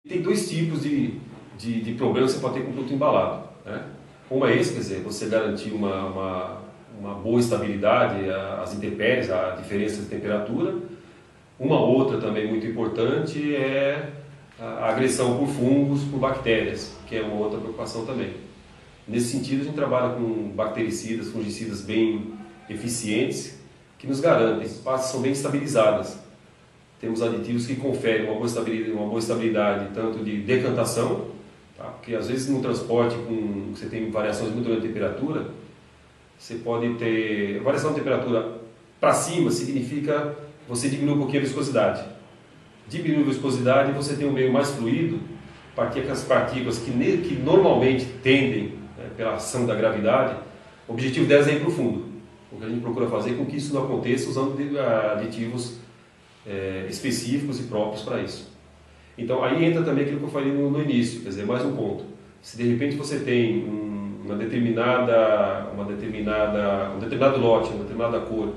Tem dois tipos de problemas que você pode ter com o produto embalado, né? Um é esse, quer dizer, você garantir uma boa estabilidade às intempéries, à diferença de temperatura. Uma outra também muito importante é a agressão por fungos, por bactérias, que é uma outra preocupação também. Nesse sentido, a gente trabalha com bactericidas, fungicidas bem eficientes, que nos garantem, as pastas são bem estabilizadas. Temos aditivos que conferem uma boa estabilidade tanto de decantação, tá? Porque às vezes no transporte, você tem variações muito grandes de temperatura, você pode ter variação de temperatura para cima, significa você diminui um pouquinho a viscosidade. Diminui a viscosidade e você tem um meio mais fluido, aquelas partículas que normalmente tendem, né, pela ação da gravidade, o objetivo delas é ir para o fundo. O que a gente procura fazer é com que isso não aconteça usando aditivos específicos e próprios para isso. Então aí entra também aquilo que eu falei no início, quer dizer, mais um ponto. Se de repente você tem um determinado lote, uma determinada cor,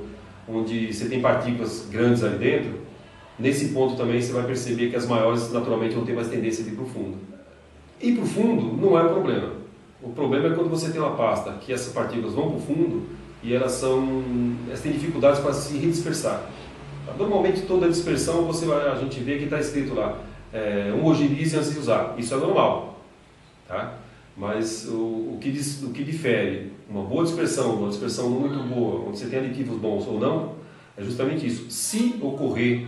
onde você tem partículas grandes ali dentro, nesse ponto também você vai perceber que as maiores naturalmente vão ter mais tendência de ir para o fundo. Ir para o fundo não é um problema. O problema é quando você tem uma pasta que essas partículas vão para o fundo e elas têm dificuldades para se redispersar. Normalmente toda a dispersão a gente vê que está escrito lá, homogenize antes de usar. Isso é normal, tá? Mas o que difere uma boa dispersão, uma dispersão muito boa, onde você tem aditivos bons ou não, é justamente isso. Se ocorrer,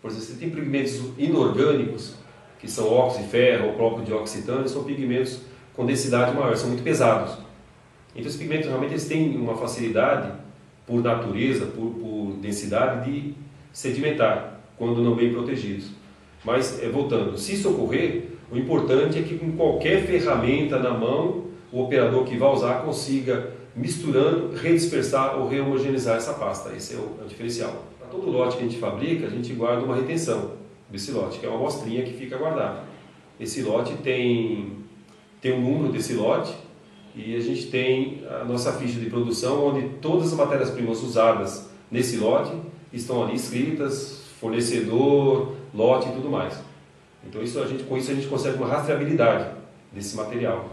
por exemplo, você tem pigmentos inorgânicos, que são óxido de ferro ou próprio dioxitano, são pigmentos com densidade maior, são muito pesados. Então esses pigmentos realmente eles têm uma facilidade, por natureza, por densidade, de sedimentar, quando não bem protegidos. Mas, voltando, se isso ocorrer, o importante é que com qualquer ferramenta na mão, o operador que vai usar consiga, misturando, redispersar ou rehomogeneizar essa pasta. Esse é o diferencial. Para todo lote que a gente fabrica, a gente guarda uma retenção desse lote, que é uma amostrinha que fica guardada. Esse lote tem um número desse lote e a gente tem a nossa ficha de produção, onde todas as matérias-primas usadas nesse lote estão ali escritas, fornecedor, lote e tudo mais. Então com isso a gente consegue uma rastreabilidade desse material.